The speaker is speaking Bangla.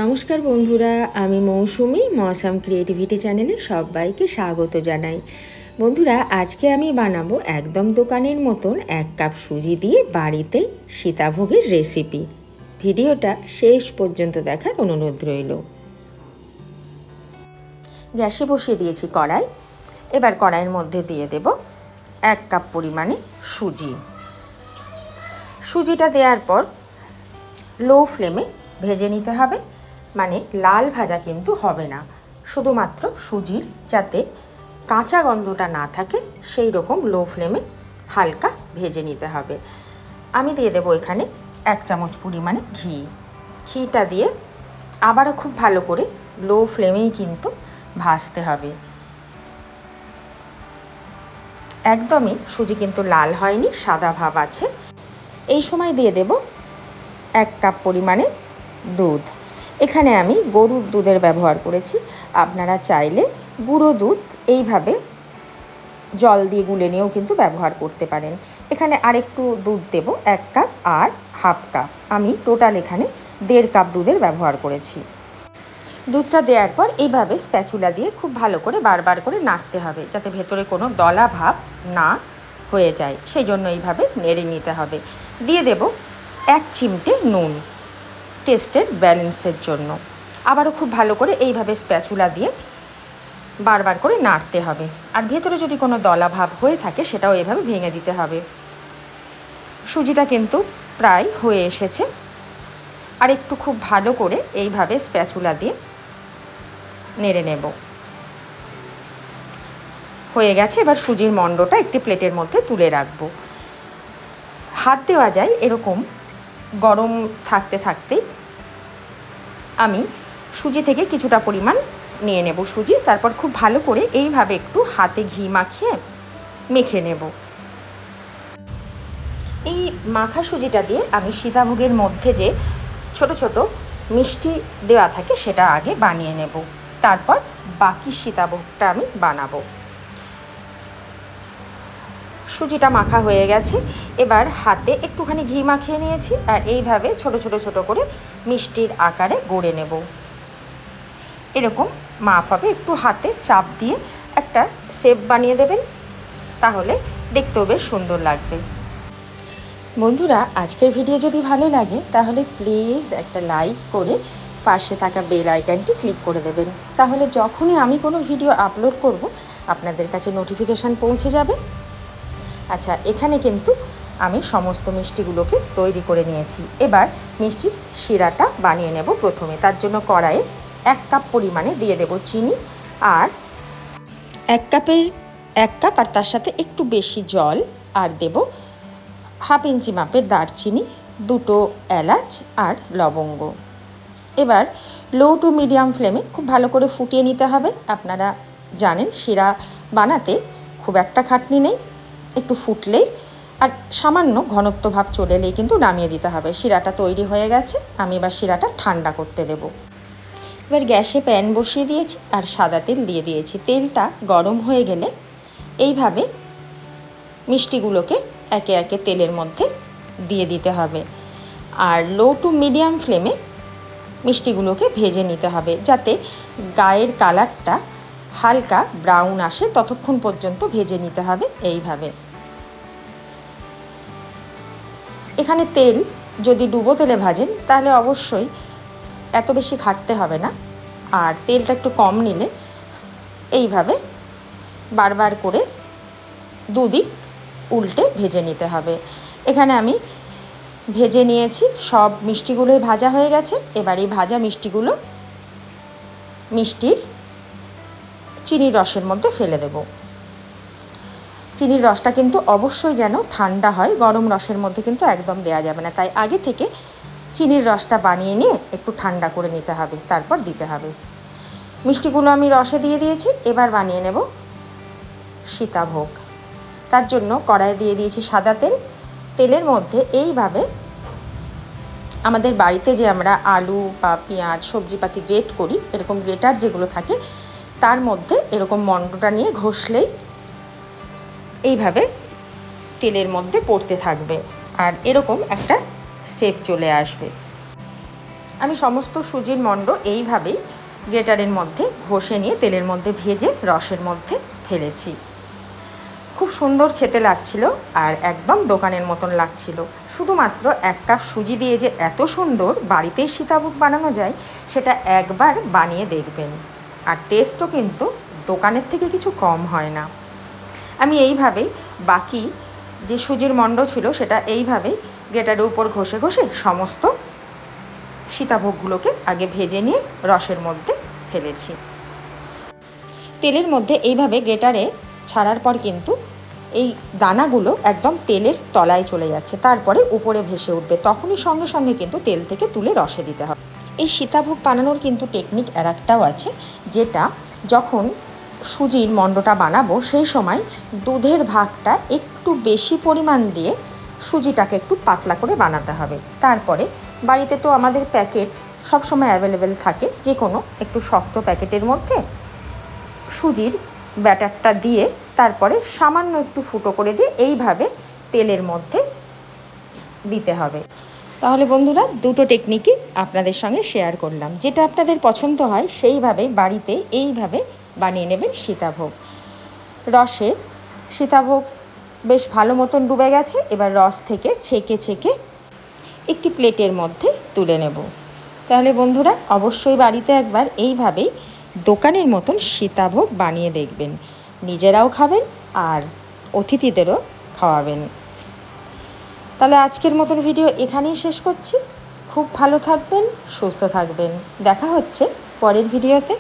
নমস্কার বন্ধুরা, আমি মৌসুমি মৌসাম ক্রিয়েটিভিটি চ্যানেলে সবাইকে স্বাগত জানাই। বন্ধুরা, আজকে আমি বানাবো একদম দোকানের মতন 1 কাপ সুজি দিয়ে বাড়িতেই সীতাভোগের রেসিপি। ভিডিওটা শেষ পর্যন্ত দেখার অনুরোধ রইল। গ্যাসে বসিয়ে দিয়েছি কড়াই। এবার কড়াইয়ের মধ্যে দিয়ে দেব 1 কাপ পরিমাণে সুজি। সুজিটা দেওয়ার পর লো ফ্লেমে ভেজে নিতে হবে, মানে লাল ভাজা কিন্তু হবে না, শুধুমাত্র সুজির যাতে কাঁচা গন্ধটা না থাকে সেই রকম লো ফ্লেমে হালকা ভেজে নিতে হবে। আমি দিয়ে দেবো এখানে 1 চামচ পরিমাণে ঘি। ঘিটা দিয়ে আবারও খুব ভালো করে লো ফ্লেমেই কিন্তু ভাজতে হবে। একদমই সুজি কিন্তু লাল হয়নি, সাদা ভাব আছে। এই সময় দিয়ে দেব 1 কাপ পরিমাণে দুধ। এখানে আমি গরুর দুধের ব্যবহার করেছি, আপনারা চাইলে গুঁড়ো দুধ এইভাবে জল দিয়ে গুলে নিয়েও কিন্তু ব্যবহার করতে পারেন। এখানে আরেকটু দুধ দেব 1 কাপ আর হাফ কাপ, আমি টোটাল এখানে 1.5 কাপ দুধের ব্যবহার করেছি। দুধটা দেওয়ার পর এইভাবে স্প্যাচুলা দিয়ে খুব ভালো করে বারবার করে নাড়তে হবে, যাতে ভেতরে কোনো দলা ভাব না হয়ে যায়, সেই জন্য এইভাবে নেড়ে নিতে হবে। দিয়ে দেব 1 চিমটে নুন টেস্টের ব্যালেন্সের জন্য। আবারও খুব ভালো করে এইভাবে স্প্যাচুলা দিয়ে বারবার করে নাড়তে হবে। আর ভেতরে যদি কোনো দলা ভাব হয়ে থাকে সেটাও এভাবে ভেঙে দিতে হবে। সুজিটা কিন্তু প্রায় হয়ে এসেছে, আর একটু খুব ভালো করে এইভাবে স্প্যাচুলা দিয়ে নেড়ে নেব। হয়ে গেছে। এবার সুজির মণ্ডটা একটি প্লেটের মধ্যে তুলে রাখবো। হাত দেওয়া যায় এরকম গরম থাকতে থাকতেই আমি সুজি থেকে কিছুটা পরিমাণ নিয়ে নেব সুজি, তারপর খুব ভালো করে এইভাবে একটু হাতে ঘি মাখিয়ে মেখে নেব। এই মাখা সুজিটা দিয়ে আমি সীতাভোগের মধ্যে যে ছোট ছোট মিষ্টি দেওয়া থাকে সেটা আগে বানিয়ে নেব, তারপর বাকি সীতাভোগটা আমি বানাবো। সুজিটা মাখা হয়ে গেছে। এবার হাতে একটুখানি ঘি মাখিয়ে নিয়েছি, আর এইভাবে ছোট ছোট ছোট করে মিষ্টির আকারে গড়ে নেব। এরকম মাপ হবে, একটু হাতে চাপ দিয়ে একটা শেপ বানিয়ে দেবেন, তাহলে দেখতেও বেশ সুন্দর লাগবে। বন্ধুরা, আজকের ভিডিও যদি ভালো লাগে তাহলে প্লিজ একটা লাইক করে পাশে থাকা বেল আইকনটি ক্লিক করে দেবেন, তাহলে যখনই আমি কোনো ভিডিও আপলোড করব আপনাদের কাছে নোটিফিকেশান পৌঁছে যাবে। আচ্ছা, এখানে কিন্তু আমি সমস্ত মিষ্টিগুলোকে তৈরি করে নিয়েছি। এবার মিষ্টির শিরাটা বানিয়ে নেব প্রথমে। তার জন্য কড়াইয়ে 1 কাপ পরিমাণে দিয়ে দেব চিনি, আর 1 কাপ আর তার সাথে একটু বেশি জল, আর দেব 1/2 ইঞ্চি মাপের দারচিনি, 2টো এলাচ আর লবঙ্গ। এবার লো টু মিডিয়াম ফ্লেমে খুব ভালো করে ফুটিয়ে নিতে হবে। আপনারা জানেন শিরা বানাতে খুব একটা খাটনি নেই, একটু ফুটলেই আর সামান্য ঘনত্ব ভাব চলে এলেই কিন্তু নামিয়ে দিতে হবে। শিরাটা তৈরি হয়ে গেছে, আমি এবার শিরাটা ঠান্ডা করতে দেব। এবার গ্যাসে প্যান বসিয়ে দিয়েছি আর সাদা তেল দিয়ে দিয়েছি। তেলটা গরম হয়ে গেলে এইভাবে মিষ্টিগুলোকে একে একে তেলের মধ্যে দিয়ে দিতে হবে, আর লো টু মিডিয়াম ফ্লেমে মিষ্টিগুলোকে ভেজে নিতে হবে, যাতে গায়ের কালারটা হালকা ব্রাউন আসে, ততক্ষণ পর্যন্ত ভেজে নিতে হবে। এইভাবে এখানে তেল যদি ডুবো তেলে ভাজেন তাহলে অবশ্যই এত বেশি ঘাটতে হবে না, আর তেলটা একটু কম নিলে এইভাবে বারবার করে দুদিক উল্টে ভেজে নিতে হবে। এখানে আমি ভেজে নিয়েছি, সব মিষ্টিগুলোই ভাজা হয়ে গেছে। এবার এই ভাজা মিষ্টিগুলো মিষ্টির চিনির রসের মধ্যে ফেলে দেব। চিনির রসটা কিন্তু অবশ্যই যেন ঠান্ডা হয়, গরম রসের মধ্যে কিন্তু একদম দেওয়া যাবে না, তাই আগে থেকে চিনির রসটা বানিয়ে নিয়ে একটু ঠান্ডা করে নিতে হবে, তারপর দিতে হবে। মিষ্টিগুলো আমি রসে দিয়ে দিয়েছি। এবার বানিয়ে নেব সীতাভোগ। তার জন্য কড়াইয়ে দিয়ে দিয়েছি সাদা তেল। তেলের মধ্যে এইভাবে আমাদের বাড়িতে যে আমরা আলু বা পেঁয়াজ সবজিপাতি গ্রেট করি, এরকম গ্রেটার যেগুলো থাকে তার মধ্যে এরকম মণ্ডটা নিয়ে ঘষলেই এইভাবে তেলের মধ্যে পড়তে থাকবে, আর এরকম একটা শেপ চলে আসবে। আমি সমস্ত সুজির মণ্ড এইভাবেই গ্রেটারের মধ্যে ঘষে নিয়ে তেলের মধ্যে ভেজে রসের মধ্যে ফেলেছি। খুব সুন্দর খেতে লাগছিল আর একদম দোকানের মতন লাগছিল। শুধুমাত্র 1 কাপ সুজি দিয়ে যে এত সুন্দর বাড়িতেই সীতাভোগ বানানো যায় সেটা একবার বানিয়ে দেখবেন। আর টেস্টও কিন্তু দোকানের থেকে কিছু কম হয় না। আমি এইভাবেই বাকি যে সুজির মণ্ড ছিল সেটা এইভাবেই গ্রেটারের উপর ঘষে ঘষে সমস্ত সীতাভোগগুলোকে আগে ভেজে নিয়ে রসের মধ্যে ফেলেছি। তেলের মধ্যে এইভাবে গ্রেটারে ছাড়ার পর কিন্তু এই দানাগুলো একদম তেলের তলায় চলে যাচ্ছে, তারপরে উপরে ভেসে উঠবে, তখনই সঙ্গে সঙ্গে কিন্তু তেল থেকে তুলে রসে দিতে হবে। এই সীতাভোগ বানানোর কিন্তু টেকনিক আর একটাও আছে, যেটা যখন সুজির মণ্ডটা বানাবো সেই সময় দুধের ভাগটা একটু বেশি পরিমাণ দিয়ে সুজিটাকে একটু পাতলা করে বানাতে হবে। তারপরে বাড়িতে তো আমাদের প্যাকেট সবসময় অ্যাভেলেবেল থাকে, যে কোনো একটু শক্ত প্যাকেটের মধ্যে সুজির ব্যাটারটা দিয়ে তারপরে সামান্য একটু ফুটো করে দিয়ে এইভাবে তেলের মধ্যে দিতে হবে। তাহলে বন্ধুরা দুটো টেকনিকই আপনাদের সঙ্গে শেয়ার করলাম। যেটা আপনাদের পছন্দ হয় সেইভাবে বাড়িতে এইভাবে বানিয়ে নেবেন সীতাভোগ। রসে সীতাভোগ বেশ ভালো মতন ডুবে গেছে, এবার রস থেকে ছেঁকে ছেঁকে একটি প্লেটের মধ্যে তুলে নেব। তাহলে বন্ধুরা অবশ্যই বাড়িতে একবার এইভাবেই দোকানের মতন সীতাভোগ বানিয়ে দেখবেন, নিজেরাও খাবেন আর অতিথিদেরও খাওয়াবেন। তাহলে আজকের মতন ভিডিও এখানেই শেষ করছি। খুব ভালো থাকবেন, সুস্থ থাকবেন। দেখা হচ্ছে পরের ভিডিওতে।